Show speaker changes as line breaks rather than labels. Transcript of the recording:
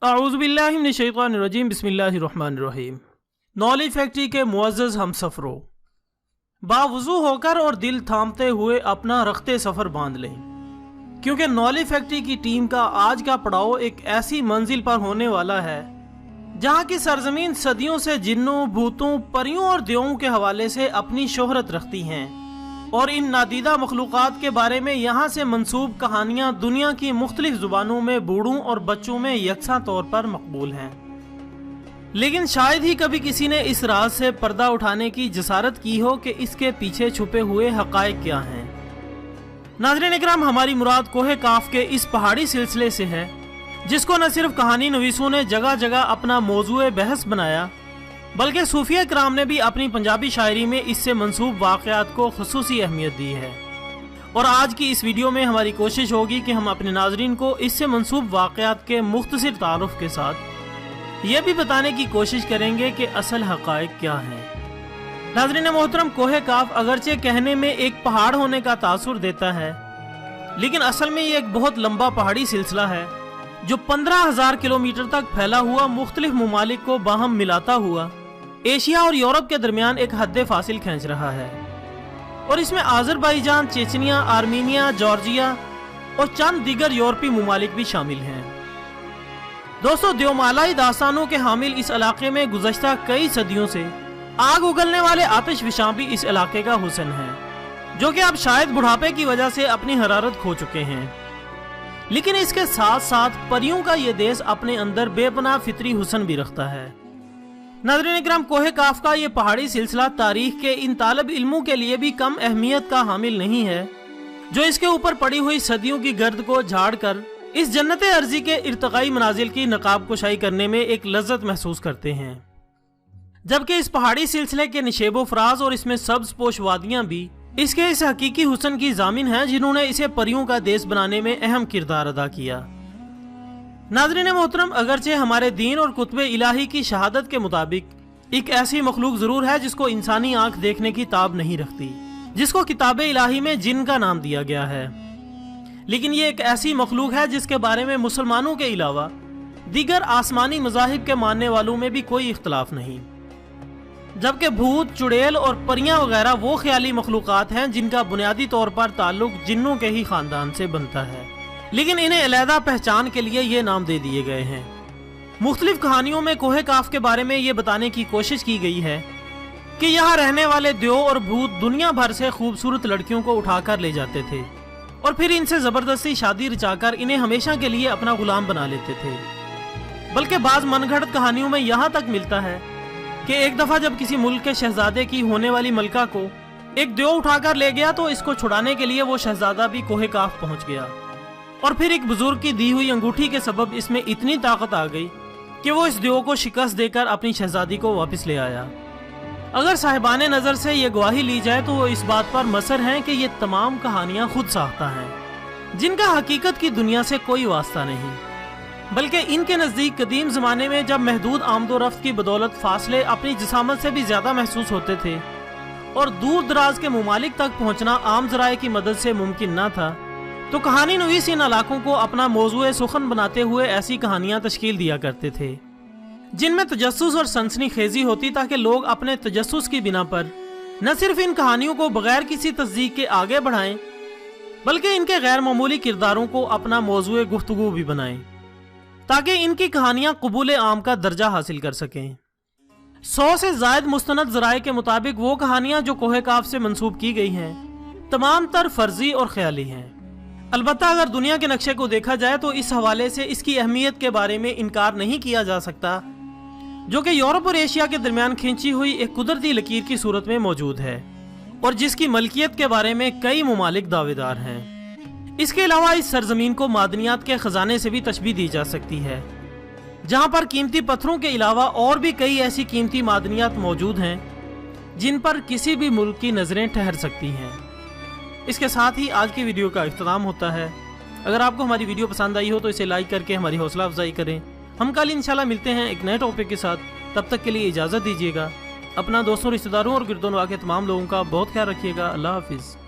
अऊज़ु बिल्लाहि मिनश शैतानिर रजीम बिस्मिल्लाहिर रहमानिर रहीम। Knowledge factory के मुअज़्ज़ज़ हम सफ़रों, बावुज़ू होकर और दिल थामते हुए अपना रख्ते सफ़र बांध लें, क्योंकि नॉलेज फैक्ट्री की टीम का आज का पड़ाव एक ऐसी मंजिल पर होने वाला है जहाँ की सरजमीन सदियों से जिन्नों, भूतों, परियों और देवों के हवाले से अपनी शोहरत रखती हैं, और इन नादीदा मखलूक़ात के बारे में यहाँ से मंसूब कहानियाँ दुनिया की मुख्तलिफ ज़ुबानों में बूढ़ों और बच्चों में यकसा तौर पर मकबूल हैं। लेकिन शायद ही कभी किसी ने इस राज से पर्दा उठाने की जसारत की हो कि इसके पीछे छुपे हुए हक़ाइक़ क्या हैं। नाज़रीन इकराम, हमारी मुराद कोहे काफ के इस पहाड़ी सिलसिले से है जिसको न सिर्फ कहानी नवीसों ने जगह जगह अपना मौजूए बहस बनाया, बल्कि सूफिया किराम ने भी अपनी पंजाबी शायरी में इससे मंसूब वाक़यात को ख़ुसूसी अहमियत दी है। और आज की इस वीडियो में हमारी कोशिश होगी कि हम अपने नाज़रीन को इससे मंसूब वाक़यात के मुख्तसर तारुफ के साथ ये भी बताने की कोशिश करेंगे कि असल हक़ाइक़ क्या हैं। नाज़रीन मोहतरम, कोहे काफ अगरचे कहने में एक पहाड़ होने का तासुर देता है, लेकिन असल में ये एक बहुत लंबा पहाड़ी सिलसिला है जो 15,000 किलोमीटर तक फैला हुआ मुख्तलिफ ममालिक को बाहम मिलाता हुआ एशिया और यूरोप के दरमियान एक हद फासिल खींच रहा है। और इसमें आज़रबाईजान, चेचनिया, आर्मीनिया, जॉर्जिया और चंद दीगर यूरोपीय ममालिक भी शामिल हैं। दोस्तों, देवमालाई दास्तानों के हामिल इस इलाके में गुज़श्ता कई सदियों से आग उगलने वाले आतिश विशां भी इस इलाके का हुस्न है, जो कि अब शायद बुढ़ापे की वजह से अपनी हरारत खो चुके हैं। लेकिन इसके साथ साथ परियों का ये देश अपने अंदर बेपनाह फितरी हुस्न भी रखता है। नाज़रीन इकराम, कोहे काफ का ये पहाड़ी सिलसिला तारीख के इन तालब इल्मों के लिए भी कम अहमियत का हामिल नहीं है, जो इसके ऊपर पड़ी हुई सदियों की गर्द को झाड़ कर इस जन्नत अर्जी के इर्तकाई मनाजिल की नकाब कुशाई करने में एक लज्जत महसूस करते हैं। जबकि इस पहाड़ी सिलसिले के निशेबो फराज और इसमें सब्ज पोश वादियां भी इसके इस हकीकी हुस्न की जामिन हैं जिन्होंने इसे परियों का देश बनाने में अहम किरदार अदा किया। नाज़रीन मोहतरम, अगरचे हमारे दीन और कुतबे इलाही की शहादत के मुताबिक एक ऐसी मखलूक जरूर है जिसको इंसानी आंख देखने की ताब नहीं रखती, जिसको किताबे इलाही में जिन का नाम दिया गया है। लेकिन ये एक ऐसी मखलूक है जिसके बारे में मुसलमानों के अलावा दीगर आसमानी मज़ाहिब के मानने वालों में भी कोई इख्तलाफ नहीं। जबकि भूत, चुड़ैल और परियां वगैरह वो ख्याली मखलूक़ात हैं जिनका बुनियादी तौर पर ताल्लुक जिन्नों के ही खानदान से बनता है, लेकिन इन्हें अलहदा पहचान के लिए ये नाम दे दिए गए हैं। मुख्तलिफ कहानियों में कोहे काफ के बारे में ये बताने की कोशिश की गई है कि यहाँ रहने वाले देव और भूत दुनिया भर से खूबसूरत लड़कियों को उठाकर ले जाते थे और फिर इनसे ज़बरदस्ती शादी रचाकर इन्हें हमेशा के लिए अपना गुलाम बना लेते थे। बल्कि बाज़ मनगढ़ंत कहानियों में यहाँ तक मिलता है कि एक दफ़ा जब किसी मुल्क के शहजादे की होने वाली मलका को एक देव उठाकर ले गया तो इसको छुड़ाने के लिए वो शहजादा भी कोहे काफ पहुँच गया, और फिर एक बुजुर्ग की दी हुई अंगूठी के सबब इसमें इतनी ताकत आ गई कि वो इस देव को शिकस्त देकर अपनी शहजादी को वापस ले आया। अगर साहिबाने नज़र से ये गवाही ली जाए तो वो इस बात पर मसर हैं कि ये तमाम कहानियाँ खुद साख्ता हैं, जिनका हकीकत की दुनिया से कोई वास्ता नहीं, बल्कि इनके नज़दीक कदीम ज़माने में जब महदूद आमदोरफ्त की बदौलत फासले अपनी जिसामत से भी ज़्यादा महसूस होते थे और दूर दराज के ममालिक तक पहुँचना आम ज़राए की मदद से मुमकिन न था, तो कहानी नवीस इन इलाकों को अपना मौजूए सुखन बनाते हुए ऐसी कहानियाँ तश्कील दिया करते थे जिनमें तजस्सुस और सनसनीखेज़ी होती, ताकि लोग अपने तजस्सुस की बिना पर न सिर्फ इन कहानियों को बगैर किसी तस्दीक के आगे बढ़ाएं, बल्कि इनके गैर मामूली किरदारों को अपना मौजूए गुफ्तगू भी बनाएं, ताकि इनकी कहानियाँ कबूल आम का दर्जा हासिल कर सकें। 100 से ज़ायद मुस्तनद ज़राए के मुताबिक वो कहानियाँ जो कोहे काफ से मंसूब की गई हैं तमाम तर फर्जी और ख्याली हैं। अलबत्ता अगर दुनिया के नक्शे को देखा जाए तो इस हवाले से इसकी अहमियत के बारे में इनकार नहीं किया जा सकता, जो कि यूरोप और एशिया के दरमियान खींची हुई एक कुदरती लकीर की सूरत में मौजूद है और जिसकी मलकियत के बारे में कई ममालिक दावेदार हैं। इसके अलावा इस सरजमीन को मादनियात के खजाने से भी तशबीह दी जा सकती है, जहाँ पर कीमती पत्थरों के अलावा और भी कई ऐसी कीमती मादनियात मौजूद हैं जिन पर किसी भी मुल्क की नज़रें ठहर सकती हैं। इसके साथ ही आज की वीडियो का इख्तिताम होता है। अगर आपको हमारी वीडियो पसंद आई हो तो इसे लाइक करके हमारी हौसला अफजाई करें। हम कल इंशाल्लाह मिलते हैं एक नए टॉपिक के साथ, तब तक के लिए इजाज़त दीजिएगा। अपना दोस्तों, रिश्तेदारों और गिरदोनवा के तमाम लोगों का बहुत ख्याल रखिएगा। अल्लाह हाफिज़।